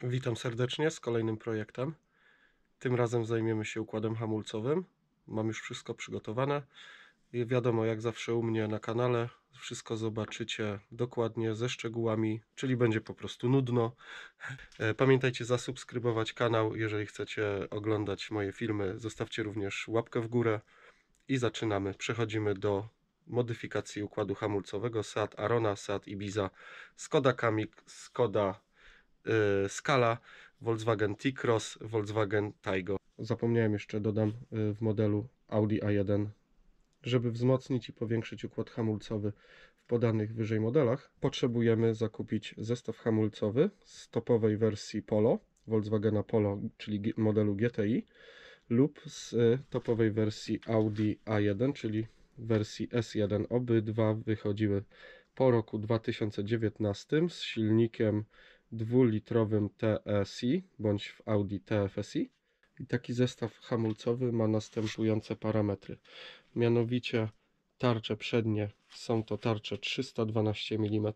Witam serdecznie z kolejnym projektem. Tym razem zajmiemy się układem hamulcowym. Mam już wszystko przygotowane. I wiadomo, jak zawsze u mnie na kanale, wszystko zobaczycie dokładnie ze szczegółami, czyli będzie po prostu nudno. Pamiętajcie zasubskrybować kanał, jeżeli chcecie oglądać moje filmy. Zostawcie również łapkę w górę i zaczynamy. Przechodzimy do modyfikacji układu hamulcowego Seat Arona, Seat Ibiza, Skoda Kamiq, Skoda Scala, Volkswagen T-Cross, Volkswagen Taygo. Zapomniałem jeszcze, dodam w modelu Audi A1. Żeby wzmocnić i powiększyć układ hamulcowy w podanych wyżej modelach, potrzebujemy zakupić zestaw hamulcowy z topowej wersji Polo, Volkswagena Polo, czyli modelu GTI, lub z topowej wersji Audi A1, czyli wersji S1. Obydwa wychodziły po roku 2019 z silnikiem 2-litrowym TSI bądź w Audi TFSI. I taki zestaw hamulcowy ma następujące parametry. Mianowicie tarcze przednie są to tarcze 312 mm,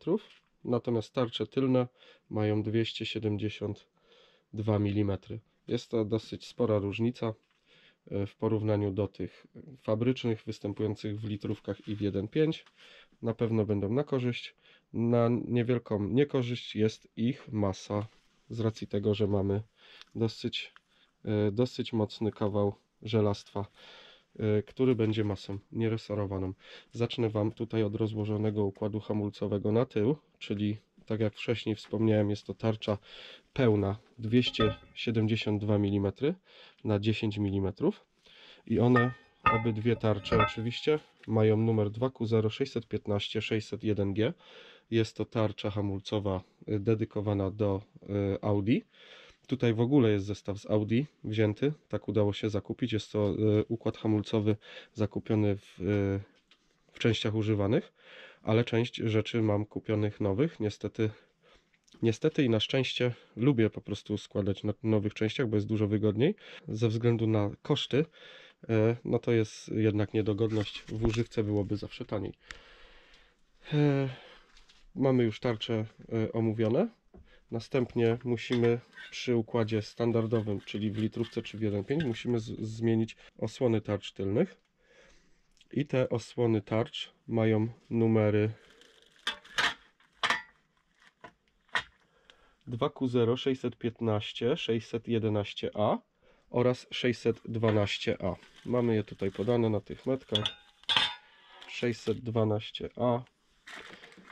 natomiast tarcze tylne mają 272 mm. Jest to dosyć spora różnica w porównaniu do tych fabrycznych występujących w litrówkach i w 1.5. Na pewno będą na korzyść. Na niewielką niekorzyść jest ich masa, z racji tego, że mamy dosyć mocny kawał żelastwa, który będzie masą nieresorowaną. Zacznę Wam tutaj od rozłożonego układu hamulcowego na tył, czyli tak jak wcześniej wspomniałem, jest to tarcza pełna 272 mm na 10 mm i one, obydwie tarcze oczywiście, mają numer 2Q0 615 601G. Jest to tarcza hamulcowa dedykowana do Audi. Tutaj w ogóle jest zestaw z Audi wzięty, tak udało się zakupić. Jest to układ hamulcowy zakupiony w częściach używanych, ale część rzeczy mam kupionych nowych. Niestety i na szczęście lubię po prostu składać na nowych częściach, bo jest dużo wygodniej. Ze względu na koszty, no to jest jednak niedogodność. W używce byłoby zawsze taniej. Mamy już tarcze omówione. Następnie musimy przy układzie standardowym, czyli w litrówce czy w 1.5, musimy zmienić osłony tarcz tylnych. I te osłony tarcz mają numery 2Q0 615 611A oraz 612A. Mamy je tutaj podane na tych metkach. 612A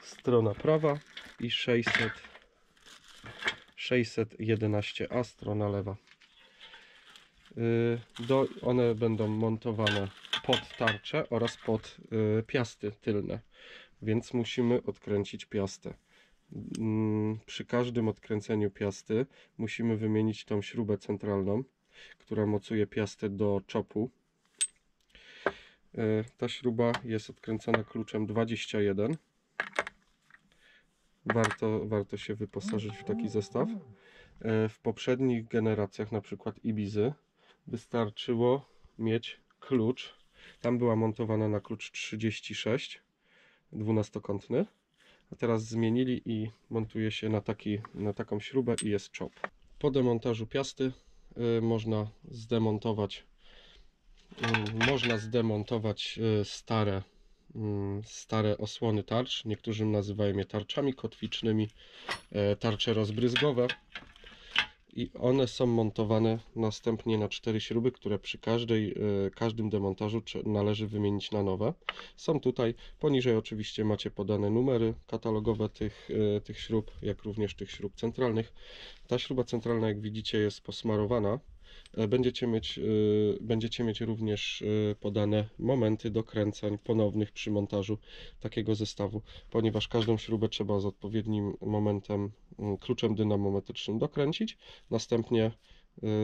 strona prawa i 611A strona lewa. One będą montowane pod tarczę oraz pod piasty tylne, więc musimy odkręcić piastę. Przy każdym odkręceniu piasty musimy wymienić tą śrubę centralną, która mocuje piastę do czopu. Ta śruba jest odkręcana kluczem 21. Warto się wyposażyć w taki zestaw. W poprzednich generacjach, na przykład Ibizy, wystarczyło mieć klucz. Tam była montowana na klucz 36, 12-kątny. A teraz zmienili i montuje się na taką śrubę i jest czop. Po demontażu piasty można zdemontować stare osłony tarcz. Niektórzy nazywają je tarczami kotwicznymi, tarcze rozbryzgowe. I one są montowane następnie na 4 śruby, które przy każdym demontażu należy wymienić na nowe. Są tutaj, poniżej oczywiście macie podane numery katalogowe tych śrub, jak również tych śrub centralnych. Ta śruba centralna, jak widzicie, jest posmarowana. Będziecie mieć również podane momenty dokręcań ponownych przy montażu takiego zestawu, ponieważ każdą śrubę trzeba z odpowiednim momentem, kluczem dynamometrycznym dokręcić. Następnie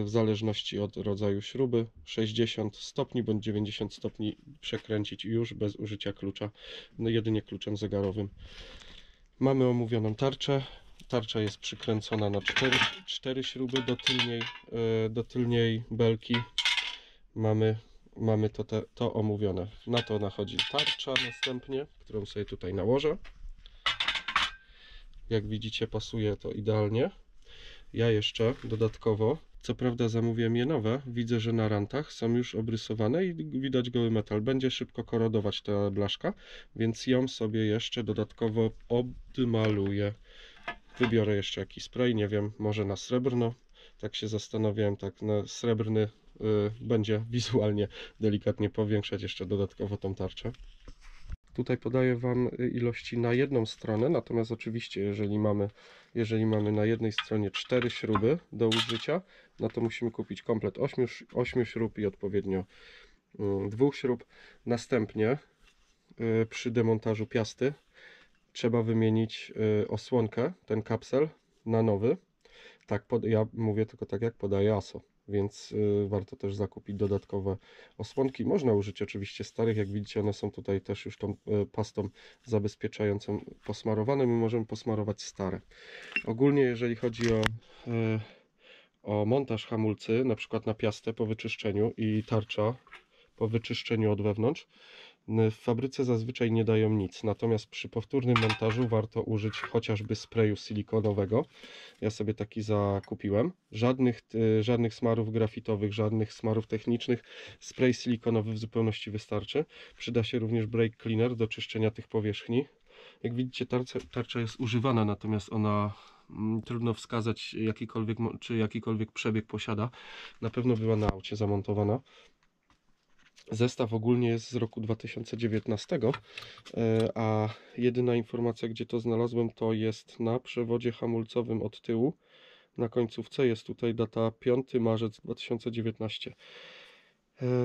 w zależności od rodzaju śruby 60 stopni bądź 90 stopni przekręcić już bez użycia klucza, jedynie kluczem zegarowym. Mamy omówioną tarczę. Tarcza jest przykręcona na 4 śruby do tylniej belki. Mamy to omówione. Na to nachodzi tarcza następnie, którą sobie tutaj nałożę. Jak widzicie, pasuje to idealnie. Ja jeszcze dodatkowo, co prawda zamówiłem je nowe, widzę, że na rantach są już obrysowane i widać goły metal. Będzie szybko korodować ta blaszka, więc ją sobie jeszcze dodatkowo odmaluję. Wybiorę jeszcze jakiś spray, nie wiem, może na srebrno. Tak się zastanawiałem, tak na srebrny będzie wizualnie delikatnie powiększać jeszcze dodatkowo tą tarczę. Tutaj podaję Wam ilości na jedną stronę, natomiast oczywiście jeżeli mamy na jednej stronie 4 śruby do użycia, no to musimy kupić komplet 8 śrub i odpowiednio 2 śrub. Następnie przy demontażu piasty trzeba wymienić osłonkę, ten kapsel na nowy. Tak, ja mówię tylko tak jak podaje ASO, więc warto też zakupić dodatkowe osłonki. Można użyć oczywiście starych, jak widzicie one są tutaj też już tą pastą zabezpieczającą posmarowane. My możemy posmarować stare. Ogólnie jeżeli chodzi o montaż hamulcy, na przykład na piastę po wyczyszczeniu i tarcza po wyczyszczeniu od wewnątrz, w fabryce zazwyczaj nie dają nic, natomiast przy powtórnym montażu warto użyć chociażby sprayu silikonowego. Ja sobie taki zakupiłem. Żadnych smarów grafitowych, żadnych smarów technicznych. Spray silikonowy w zupełności wystarczy. Przyda się również brake cleaner do czyszczenia tych powierzchni. Jak widzicie, tarcza jest używana, natomiast ona trudno wskazać jakikolwiek przebieg posiada. Na pewno była na aucie zamontowana. Zestaw ogólnie jest z roku 2019, a jedyna informacja, gdzie to znalazłem, to jest na przewodzie hamulcowym od tyłu. Na końcówce jest tutaj data 5 marzec 2019.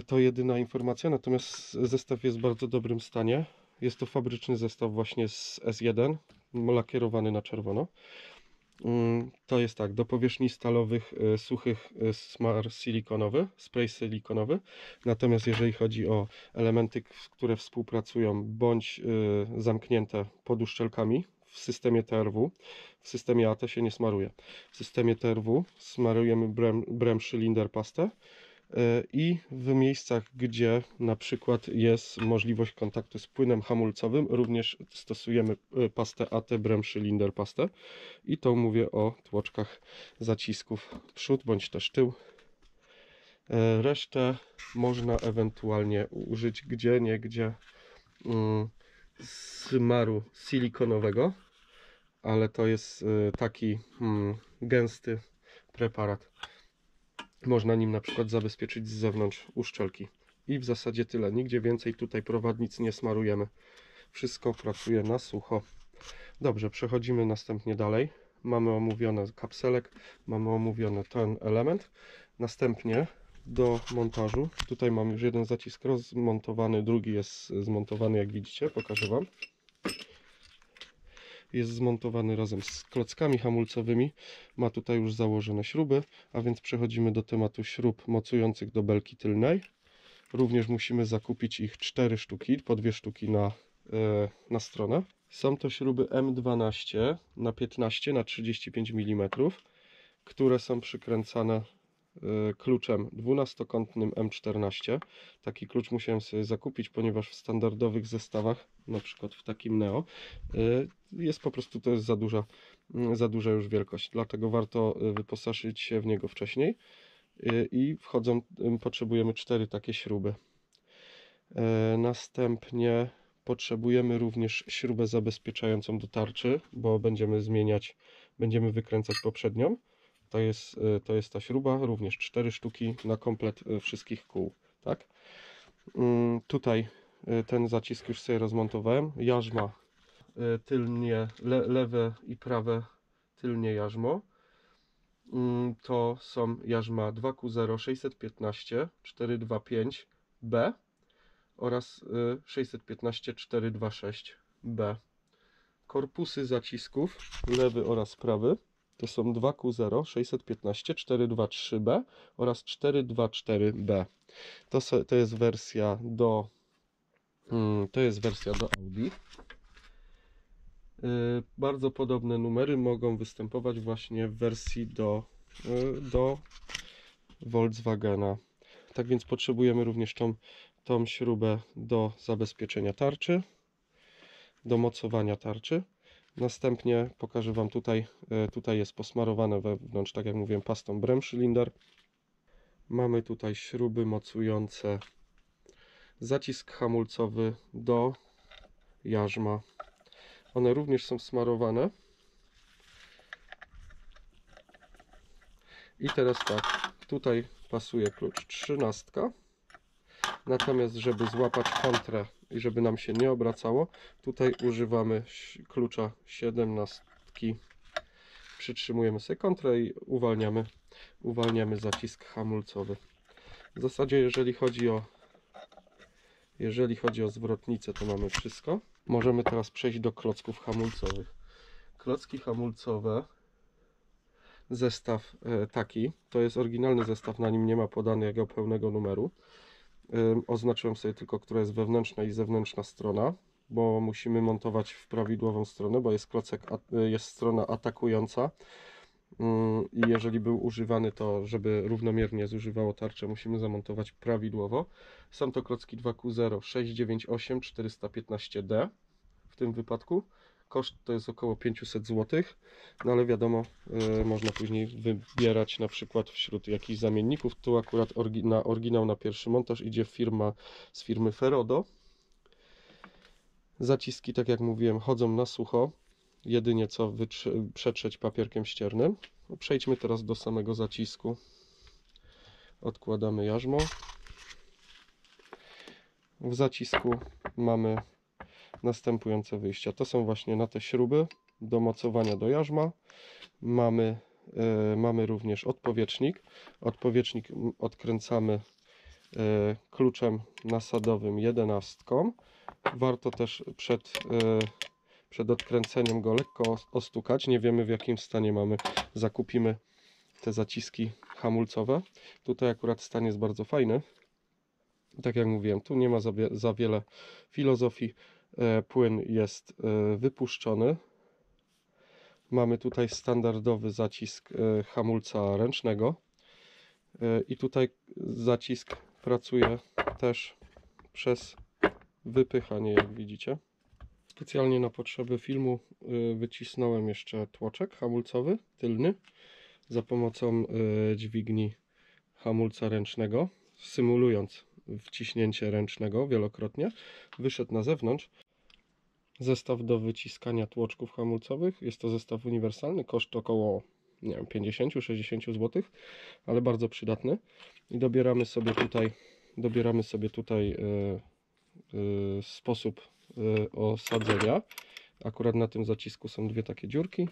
To jedyna informacja, natomiast zestaw jest w bardzo dobrym stanie. Jest to fabryczny zestaw właśnie z S1, lakierowany na czerwono. To jest tak, do powierzchni stalowych, suchych smar silikonowy, spray silikonowy. Natomiast jeżeli chodzi o elementy, które współpracują bądź zamknięte pod uszczelkami w systemie TRW, w systemie AT się nie smaruje. W systemie TRW smarujemy Brem Cylinder pastę i w miejscach, gdzie na przykład jest możliwość kontaktu z płynem hamulcowym, również stosujemy pastę AT Brem Cylinder pastę i to mówię o tłoczkach zacisków przód bądź też tył. Resztę można ewentualnie użyć gdzieniegdzie smaru silikonowego, ale to jest taki gęsty preparat. Można nim na przykład zabezpieczyć z zewnątrz uszczelki. I w zasadzie tyle. Nigdzie więcej tutaj prowadnic nie smarujemy. Wszystko pracuje na sucho. Dobrze, przechodzimy następnie dalej. Mamy omówione kapselek, mamy omówiony ten element. Następnie do montażu. Tutaj mam już jeden zacisk rozmontowany, drugi jest zmontowany, jak widzicie. Pokażę Wam. Jest zmontowany razem z klockami hamulcowymi. Ma tutaj już założone śruby, a więc przechodzimy do tematu śrub mocujących do belki tylnej. Również musimy zakupić ich 4 sztuki, po 2 sztuki na stronę. Są to śruby M12 na 15 na 35 mm, które są przykręcane kluczem 12-kątnym M14. Taki klucz musiałem sobie zakupić, ponieważ w standardowych zestawach, na przykład w takim Neo, jest po prostu, to jest za duża już wielkość, dlatego warto wyposażyć się w niego wcześniej i potrzebujemy 4 takie śruby. Następnie potrzebujemy również śrubę zabezpieczającą do tarczy, bo będziemy wykręcać poprzednią. To jest ta śruba, również 4 sztuki na komplet wszystkich kół. Tak? Tutaj ten zacisk już sobie rozmontowałem. Jarzma tylnie, lewe i prawe tylnie jarzmo. To są jarzma 2Q0 615 425B oraz 615 426B. Korpusy zacisków, lewy oraz prawy, to są 2Q0 615 423B oraz 424B. To jest wersja do Audi. Bardzo podobne numery mogą występować właśnie w wersji do Volkswagena. Tak więc potrzebujemy również tą śrubę do zabezpieczenia tarczy, do mocowania tarczy. Następnie pokażę Wam tutaj jest posmarowane wewnątrz, tak jak mówiłem, pastą Bremszylinder. Mamy tutaj śruby mocujące zacisk hamulcowy do jarzma. One również są smarowane. I teraz tak, tutaj pasuje klucz 13. Natomiast żeby złapać kontrę i żeby nam się nie obracało, tutaj używamy klucza 17. Przytrzymujemy sobie kontrę i uwalniamy zacisk hamulcowy. W zasadzie jeżeli chodzi o zwrotnicę, to mamy wszystko. Możemy teraz przejść do klocków hamulcowych. Klocki hamulcowe, zestaw taki, to jest oryginalny zestaw, na nim nie ma podanego pełnego numeru. Oznaczyłem sobie tylko, która jest wewnętrzna i zewnętrzna strona, bo musimy montować w prawidłową stronę, bo jest jest strona atakująca i jeżeli był używany, to żeby równomiernie zużywało tarczę, musimy zamontować prawidłowo. Są to klocki 2Q0 698 415D w tym wypadku. Koszt to jest około 500 zł, no ale wiadomo, można później wybierać na przykład wśród jakichś zamienników. Tu akurat na oryginał na pierwszy montaż idzie z firmy Ferodo. Zaciski, tak jak mówiłem, chodzą na sucho, jedynie co przetrzeć papierkiem ściernym. Przejdźmy teraz do samego zacisku. Odkładamy jarzmo. W zacisku mamy następujące wyjścia. To są właśnie na te śruby do mocowania do jarzma. Mamy również odpowietrznik. Odpowietrznik odkręcamy kluczem nasadowym 11. Warto też przed odkręceniem go lekko ostukać. Nie wiemy, w jakim stanie mamy. Zakupimy te zaciski hamulcowe. Tutaj akurat stan jest bardzo fajny. Tak jak mówiłem, tu nie ma za wiele filozofii. Płyn jest wypuszczony. Mamy tutaj standardowy zacisk hamulca ręcznego. I tutaj zacisk pracuje też przez wypychanie, jak widzicie. Specjalnie na potrzeby filmu wycisnąłem jeszcze tłoczek hamulcowy, tylny, za pomocą dźwigni hamulca ręcznego, symulując wciśnięcie ręcznego wielokrotnie. Wyszedł na zewnątrz. Zestaw do wyciskania tłoczków hamulcowych. Jest to zestaw uniwersalny, koszt około 50-60 zł, ale bardzo przydatny. I dobieramy sobie tutaj sposób osadzenia. Akurat na tym zacisku są dwie takie dziurki.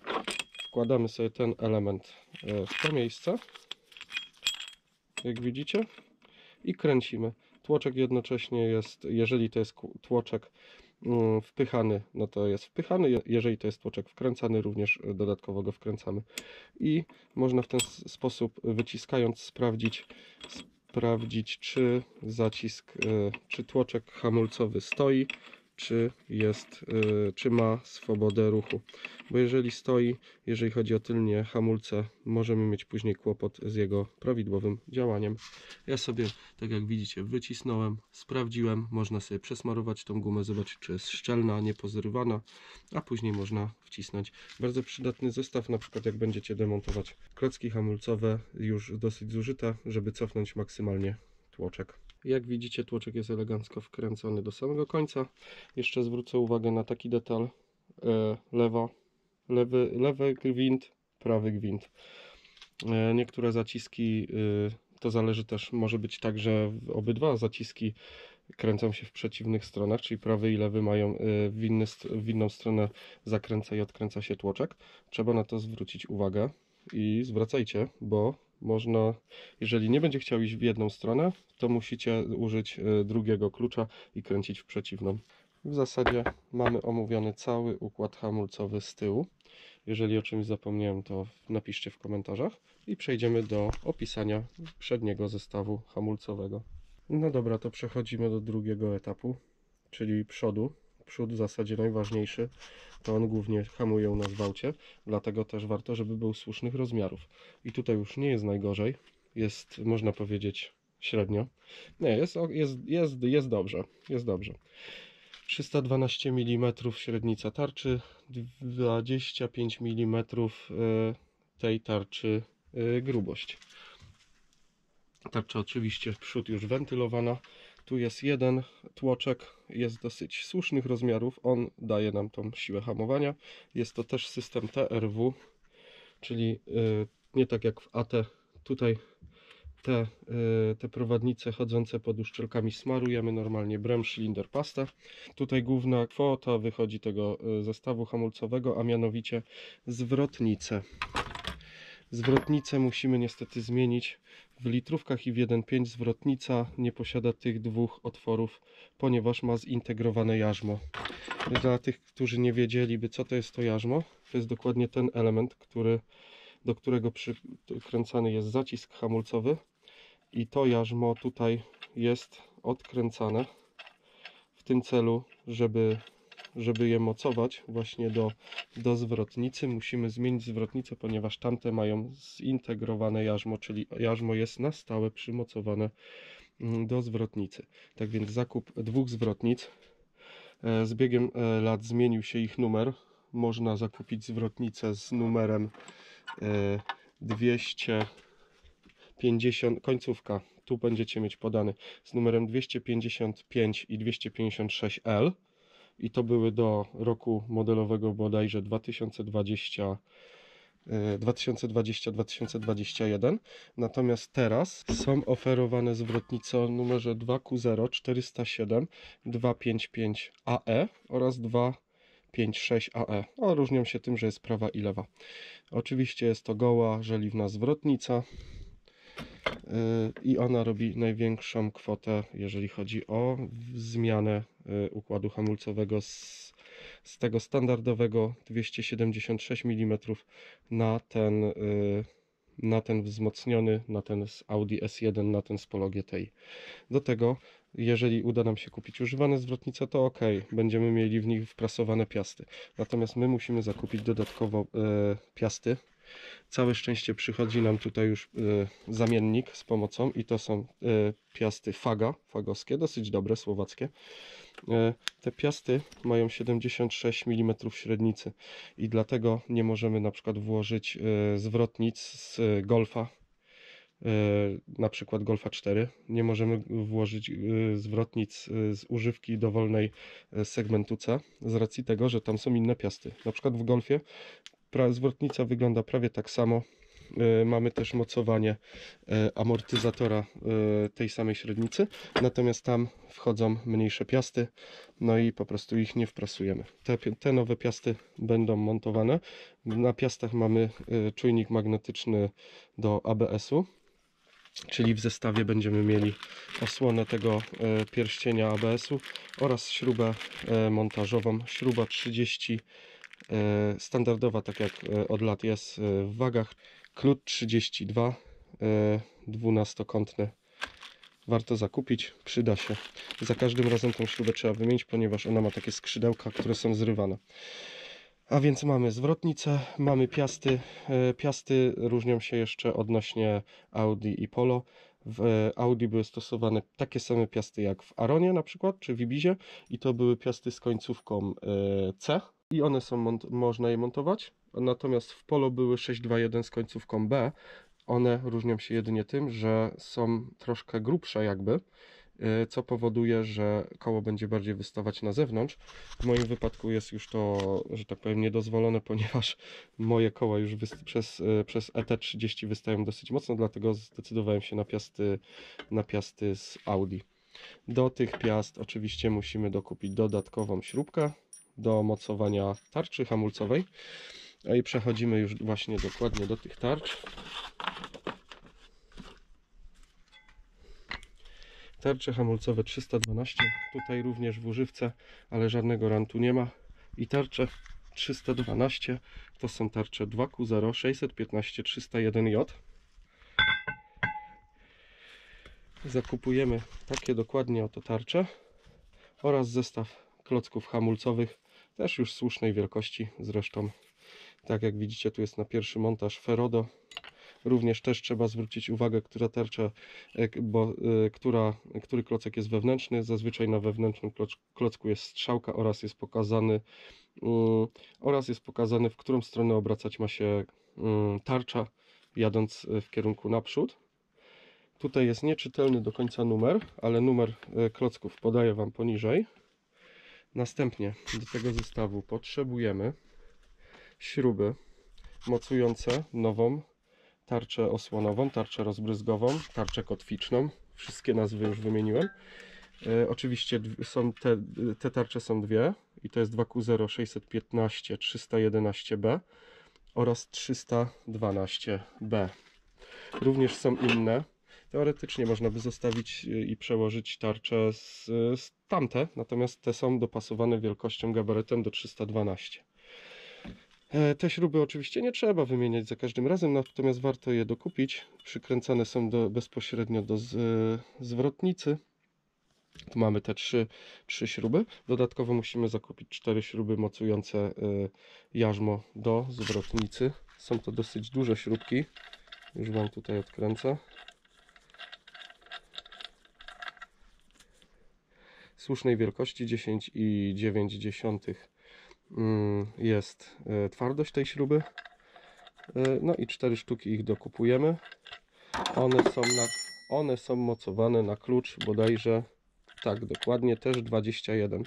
Wkładamy sobie ten element w to miejsce, jak widzicie, i kręcimy. Tłoczek jednocześnie jest, jeżeli to jest tłoczek wpychany, no to jest wpychany, jeżeli to jest tłoczek wkręcany, również dodatkowo go wkręcamy. I można w ten sposób, wyciskając, sprawdzić, czy zacisk, czy tłoczek hamulcowy stoi, czy ma swobodę ruchu. Bo jeżeli stoi, jeżeli chodzi o tylnie hamulce, możemy mieć później kłopot z jego prawidłowym działaniem. Ja sobie, tak jak widzicie, wycisnąłem, sprawdziłem, można sobie przesmarować tą gumę, zobaczyć, czy jest szczelna, niepozrywana, a później można wcisnąć. Bardzo przydatny zestaw, na przykład jak będziecie demontować klocki hamulcowe już dosyć zużyte, żeby cofnąć maksymalnie tłoczek. Jak widzicie, tłoczek jest elegancko wkręcony do samego końca. Jeszcze zwrócę uwagę na taki detal. Lewy gwint, prawy gwint. Niektóre zaciski, to zależy też, może być tak, że obydwa zaciski kręcą się w przeciwnych stronach, czyli prawy i lewy mają w inną stronę zakręca i odkręca się tłoczek. Trzeba na to zwrócić uwagę i zwracajcie, bo można, jeżeli nie będzie chciał iść w jedną stronę, to musicie użyć drugiego klucza i kręcić w przeciwną. W zasadzie mamy omówiony cały układ hamulcowy z tyłu. Jeżeli o czymś zapomniałem, to napiszcie w komentarzach i przejdziemy do opisania przedniego zestawu hamulcowego. No dobra, to przechodzimy do drugiego etapu, czyli przodu. Przód w zasadzie najważniejszy, to on głównie hamuje u nas w aucie, dlatego też warto, żeby był słusznych rozmiarów. I tutaj już nie jest najgorzej, jest, można powiedzieć, średnio. Nie, jest dobrze, jest dobrze. 312 mm średnica tarczy, 25 mm tej tarczy grubość. Tarcza oczywiście w przód już wentylowana. Tu jest jeden tłoczek, jest dosyć słusznych rozmiarów, on daje nam tą siłę hamowania. Jest to też system TRW, czyli nie tak jak w AT, tutaj te prowadnice chodzące pod uszczelkami smarujemy normalnie Brem Cylinder pastę. Tutaj główna kwota wychodzi tego zestawu hamulcowego, a mianowicie zwrotnice. Zwrotnicę musimy niestety zmienić. W litrówkach i w 1.5 zwrotnica nie posiada tych dwóch otworów, ponieważ ma zintegrowane jarzmo. Dla tych, którzy nie wiedzieliby, co to jest to jarzmo, to jest dokładnie ten element, do którego przykręcany jest zacisk hamulcowy i to jarzmo tutaj jest odkręcane w tym celu, żeby je mocować właśnie do zwrotnicy. Musimy zmienić zwrotnicę, ponieważ tamte mają zintegrowane jarzmo, czyli jarzmo jest na stałe przymocowane do zwrotnicy. Tak więc zakup dwóch zwrotnic. Z biegiem lat zmienił się ich numer. Można zakupić zwrotnicę z numerem 250, końcówka, tu będziecie mieć podany, z numerem 255 i 256L. I to były do roku modelowego bodajże 2020-2021. Natomiast teraz są oferowane zwrotnice o numerze 2Q0 407 255 AE oraz 256 AE. Różnią się tym, że jest prawa i lewa. Oczywiście jest to goła, żeliwna zwrotnica i ona robi największą kwotę, jeżeli chodzi o zmianę układu hamulcowego z tego standardowego 276 mm na ten wzmocniony, na ten z Audi S1, na ten z Polo GTI. Do tego, jeżeli uda nam się kupić używane zwrotnice, to ok, będziemy mieli w nich wprasowane piasty. Natomiast my musimy zakupić dodatkowo piasty. Całe szczęście przychodzi nam tutaj już zamiennik z pomocą i to są piasty fagowskie, dosyć dobre, słowackie. Te piasty mają 76 mm średnicy i dlatego nie możemy na przykład włożyć zwrotnic z Golfa, na przykład Golfa 4. Nie możemy włożyć zwrotnic z używki dowolnej segmentu C z racji tego, że tam są inne piasty. Na przykład w Golfie zwrotnica wygląda prawie tak samo. Mamy też mocowanie amortyzatora tej samej średnicy, natomiast tam wchodzą mniejsze piasty, no i po prostu ich nie wprasujemy. Te nowe piasty będą montowane. Na piastach mamy czujnik magnetyczny do ABS-u, czyli w zestawie będziemy mieli osłonę tego pierścienia ABS-u oraz śrubę montażową, śruba 30 standardowa, tak jak od lat jest w wagach, klut 32 12-kątny. Warto zakupić, przyda się. Za każdym razem tą śrubę trzeba wymienić, ponieważ ona ma takie skrzydełka, które są zrywane. A więc mamy zwrotnicę, mamy piasty. Piasty różnią się jeszcze odnośnie Audi i Polo. W Audi były stosowane takie same piasty jak w Aronie na przykład, czy w Ibizie i to były piasty z końcówką C i one są, można je montować. Natomiast w Polo były 621 z końcówką B. One różnią się jedynie tym, że są troszkę grubsze jakby, co powoduje, że koło będzie bardziej wystawać na zewnątrz. W moim wypadku jest już to, że tak powiem, niedozwolone, ponieważ moje koła już przez ET30 wystają dosyć mocno, dlatego zdecydowałem się na piasty z Audi. Do tych piast oczywiście musimy dokupić dodatkową śrubkę do mocowania tarczy hamulcowej. I przechodzimy już właśnie dokładnie do tych tarcz. Tarcze hamulcowe 312, tutaj również w używce, ale żadnego rantu nie ma. I tarcze 312 to są tarcze 2Q0 615 301J. Zakupujemy takie dokładnie oto tarcze oraz zestaw klocków hamulcowych, też już słusznej wielkości zresztą. Tak jak widzicie, tu jest na pierwszy montaż Ferodo, Również też trzeba zwrócić uwagę, która tarcza, który klocek jest wewnętrzny. Zazwyczaj na wewnętrznym klocku jest strzałka oraz jest pokazane, w którą stronę obracać ma się tarcza, jadąc w kierunku naprzód. Tutaj jest nieczytelny do końca numer, ale numer klocków podaję Wam poniżej. Następnie do tego zestawu potrzebujemy śruby mocujące nową tarczę osłonową, tarczę rozbryzgową, tarczę kotwiczną. Wszystkie nazwy już wymieniłem. Oczywiście są te tarcze są dwie i to jest 2Q0 615 311B oraz 312B. Również są inne. Teoretycznie można by zostawić i przełożyć tarcze z tamte, natomiast te są dopasowane wielkością, gabarytem do 312. Te śruby oczywiście nie trzeba wymieniać za każdym razem, natomiast warto je dokupić. Przykręcane są bezpośrednio do zwrotnicy. Tu mamy te trzy śruby. Dodatkowo musimy zakupić 4 śruby mocujące jarzmo do zwrotnicy. Są to dosyć duże śrubki. Już Wam tutaj odkręcę. Słusznej wielkości 10,9 jest twardość tej śruby. No i 4 sztuki ich dokupujemy. One są mocowane na klucz bodajże, tak dokładnie, też 21.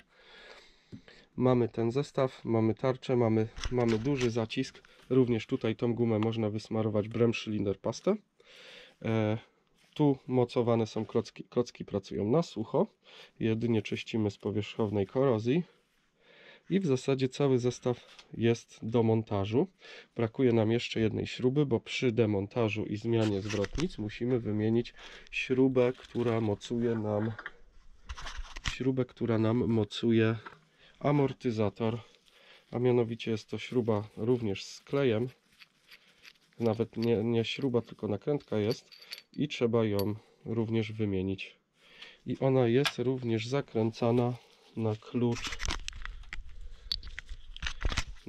Mamy ten zestaw, mamy tarczę, mamy duży zacisk. Również tutaj tą gumę można wysmarować Brem Cylinder pastę. Tu mocowane są klocki. Klocki pracują na sucho. Jedynie czyścimy z powierzchownej korozji. I w zasadzie cały zestaw jest do montażu. Brakuje nam jeszcze jednej śruby, bo przy demontażu i zmianie zwrotnic musimy wymienić śrubę, która nam mocuje amortyzator. A mianowicie jest to śruba również z klejem. Nawet nie śruba, tylko nakrętka jest. I trzeba ją również wymienić. I ona jest również zakręcana na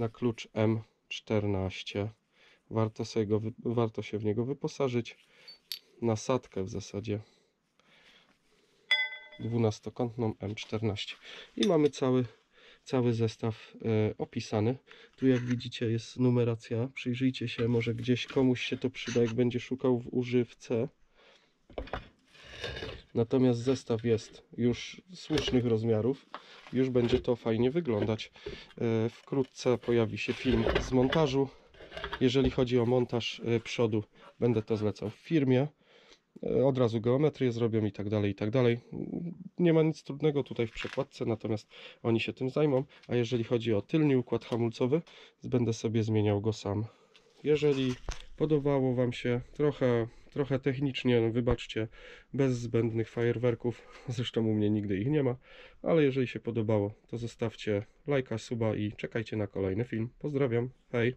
klucz M14. Warto się w niego wyposażyć. Nasadkę w zasadzie 12-kątną M14. I mamy cały zestaw opisany. Tu jak widzicie jest numeracja. Przyjrzyjcie się, może gdzieś komuś się to przyda, jak będzie szukał w używce. Natomiast zestaw jest już słusznych rozmiarów. Już będzie to fajnie wyglądać. Wkrótce pojawi się film z montażu. Jeżeli chodzi o montaż przodu, będę to zlecał w firmie. Od razu geometrię zrobią i tak dalej, i tak dalej. Nie ma nic trudnego tutaj w przekładce, natomiast oni się tym zajmą. A jeżeli chodzi o tylny układ hamulcowy, będę sobie zmieniał go sam. Jeżeli podobało Wam się trochę technicznie, no wybaczcie, bez zbędnych fajerwerków, zresztą u mnie nigdy ich nie ma, ale jeżeli się podobało, to zostawcie lajka, suba i czekajcie na kolejny film. Pozdrawiam, hej!